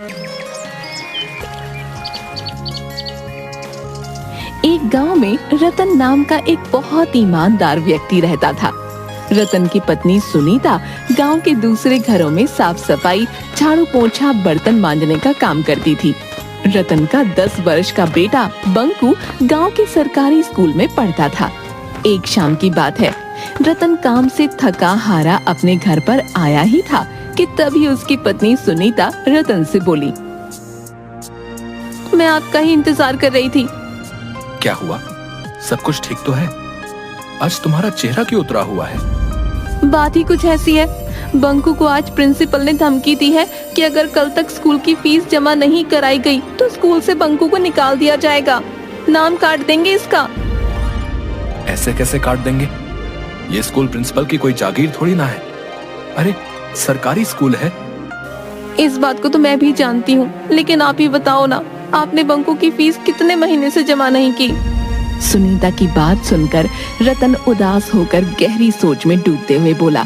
एक गांव में रतन नाम का एक बहुत ईमानदार व्यक्ति रहता था। रतन की पत्नी सुनीता गांव के दूसरे घरों में साफ सफाई, झाड़ू पोंछा, बर्तन मांजने का काम करती थी। रतन का 10 वर्ष का बेटा बंकू गांव के सरकारी स्कूल में पढ़ता था। एक शाम की बात है, रतन काम से थका हारा अपने घर पर आया ही था कि तभी उसकी पत्नी सुनीता रतन से बोली, मैं आपका ही इंतजार कर रही थी। क्या हुआ? सब कुछ ठीक तो है? आज तुम्हारा चेहरा क्यों उतरा हुआ है? बात ही कुछ ऐसी है, बंकू को आज प्रिंसिपल ने धमकी दी है कि अगर कल तक स्कूल की फीस जमा नहीं कराई गई तो स्कूल से बंकू को निकाल दिया जाएगा। नाम काट देंगे इसका। ऐसे कैसे काट देंगे? ये स्कूल प्रिंसिपल की कोई जागीर थोड़ी ना है। अरे सरकारी स्कूल है। इस बात को तो मैं भी जानती हूँ, लेकिन आप ही बताओ ना, आपने बंकू की फीस कितने महीने से जमा नहीं की? सुनीता की बात सुनकर रतन उदास होकर गहरी सोच में डूबते हुए बोला,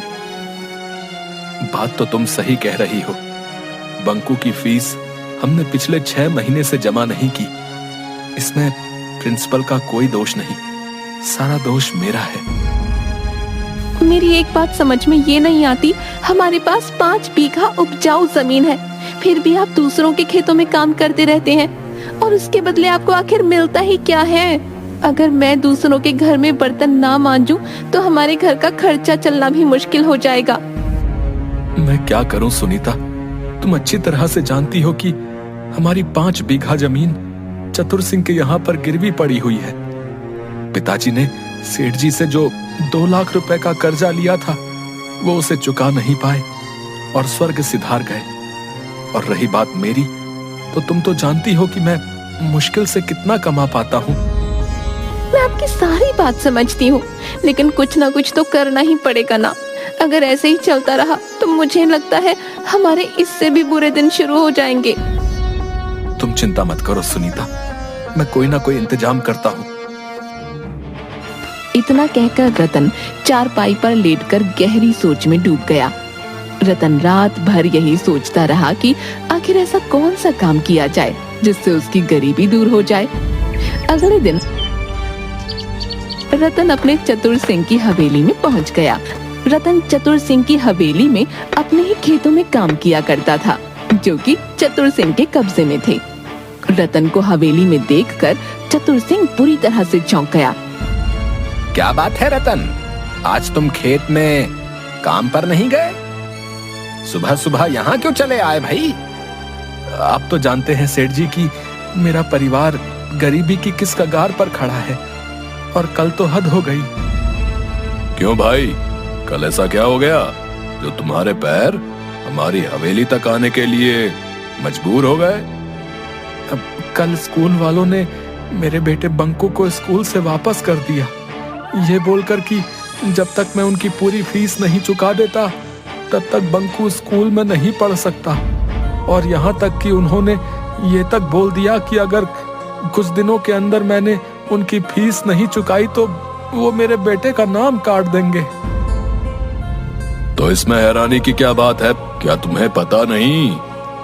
बात तो तुम सही कह रही हो। बंकू की फीस हमने पिछले 6 महीने से जमा नहीं की। इसमें प्रिंसिपल का कोई दोष नहीं, सारा दोष मेरा है। मेरी एक बात समझ में ये नहीं आती, हमारे पास 5 बीघा उपजाऊ जमीन है, फिर भी आप दूसरों के खेतों में काम करते रहते हैं और उसके बदले आपको आखिर मिलता ही क्या है? अगर मैं दूसरों के घर में बर्तन ना मांजूं तो हमारे घर का खर्चा चलना भी मुश्किल हो जाएगा। मैं क्या करूं सुनीता? तुम अच्छी तरह से जानती हो कि हमारी 5 बीघा जमीन चतुर सिंह के यहाँ पर गिरवी पड़ी हुई है। पिताजी ने सेठ जी से जो 2 लाख रुपए का कर्जा लिया था वो उसे चुका नहीं पाए और स्वर्ग सिधार गए। और रही बात मेरी, तो तुम तो जानती हो कि मैं मुश्किल से कितना कमा पाता हूँ। मैं आपकी सारी बात समझती हूँ, लेकिन कुछ ना कुछ तो करना ही पड़ेगा ना। अगर ऐसे ही चलता रहा तो मुझे लगता है हमारे इससे भी बुरे दिन शुरू हो जाएंगे। तुम चिंता मत करो सुनीता, मैं कोई ना कोई इंतजाम करता हूँ। इतना कहकर रतन चारपाई पर लेटकर गहरी सोच में डूब गया। रतन रात भर यही सोचता रहा कि आखिर ऐसा कौन सा काम किया जाए जिससे उसकी गरीबी दूर हो जाए। अगले दिन रतन अपने चतुर सिंह की हवेली में पहुंच गया। रतन चतुर सिंह की हवेली में अपने ही खेतों में काम किया करता था, जो कि चतुर सिंह के कब्जे में थे। रतन को हवेली में देखकर चतुर सिंह बुरी तरह से चौंक गया। क्या बात है रतन, आज तुम खेत में काम पर नहीं गए? सुबह सुबह यहाँ क्यों चले आए भाई? आप तो जानते हैं सेठ जी कि मेरा परिवार गरीबी की किस कगार पर खड़ा है और कल तो हद हो गई। क्यों भाई, कल ऐसा क्या हो गया जो तुम्हारे पैर हमारी हवेली तक आने के लिए मजबूर हो गए? अब कल स्कूल वालों ने मेरे बेटे बंकू को स्कूल से वापस कर दिया, ये बोलकर कि जब तक मैं उनकी पूरी फीस नहीं चुका देता तब तक बंकू स्कूल में नहीं पढ़ सकता। और यहाँ तक कि उन्होंने ये तक बोल दिया कि अगर कुछ दिनों के अंदर मैंने उनकी फीस नहीं चुकाई तो वो मेरे बेटे का नाम काट देंगे। तो इसमें हैरानी की क्या बात है? क्या तुम्हें पता नहीं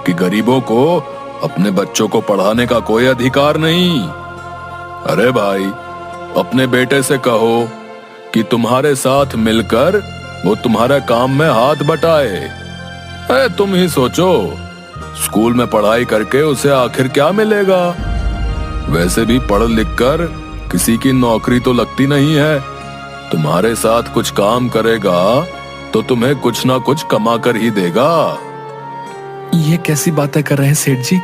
कि गरीबों को अपने बच्चों को पढ़ाने का कोई अधिकार नहीं? अरे भाई, अपने बेटे से कहो कि तुम्हारे साथ मिलकर वो तुम्हारे काम में हाथ बटाए। अरे तुम ही सोचो, स्कूल में पढ़ाई करके उसे आखिर क्या मिलेगा? वैसे भी पढ़ लिख कर किसी की नौकरी तो लगती नहीं है। तुम्हारे साथ कुछ काम करेगा तो तुम्हें कुछ ना कुछ कमा कर ही देगा। ये कैसी बातें कर रहे हैं सेठ जी?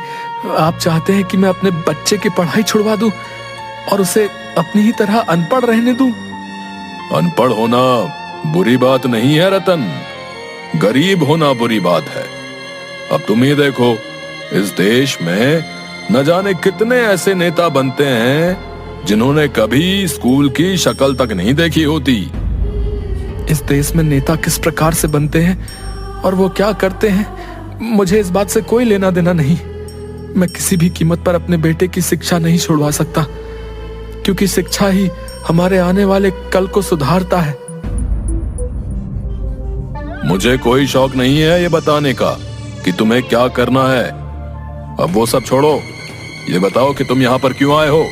आप चाहते हैं कि मैं अपने बच्चे की पढ़ाई छुड़वा दूं और उसे अपनी ही तरह अनपढ़ रहने दूं? अनपढ़ होना बुरी बात नहीं है रतन, गरीब होना बुरी बात है। अब तुम ही देखो, इस देश में न जाने कितने ऐसे नेता बनते हैं जिन्होंने कभी स्कूल की शक्ल तक नहीं देखी होती। इस देश में नेता किस प्रकार से बनते हैं और वो क्या करते हैं, मुझे इस बात से कोई लेना देना नहीं। मैं किसी भी कीमत पर अपने बेटे की शिक्षा नहीं छुड़वा सकता, क्योंकि शिक्षा ही हमारे आने वाले कल को सुधारता है। मुझे कोई शौक नहीं है ये बताने का कि तुम्हें क्या करना है। अब वो सब छोड़ो, ये बताओ कि तुम यहाँ पर क्यों आए हो?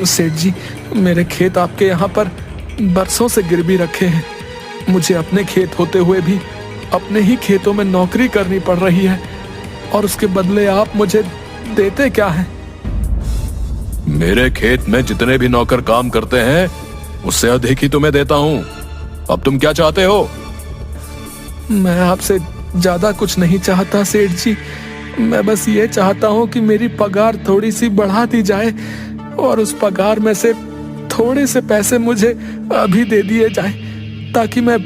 सेठ जी, मेरे खेत आपके यहाँ पर बरसों से गिरवी रखे हैं। मुझे अपने खेत होते हुए भी अपने ही खेतों में नौकरी करनी पड़ रही है, और उसके बदले आप मुझे देते क्या हैं? मेरे खेत में जितने भी नौकर काम करते हैं उससे अधिक ही तुम्हें देता हूँ। अब तुम क्या चाहते हो? मैं आपसे ज्यादा कुछ नहीं चाहता सेठ जी। मैं बस ये चाहता हूँ कि मेरी पगार थोड़ी सी बढ़ा दी जाए, और उस पगार में से थोड़े से पैसे मुझे अभी दे दिए जाए, ताकि मैं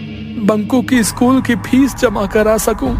बंकू की स्कूल की फीस जमा करा सकूं।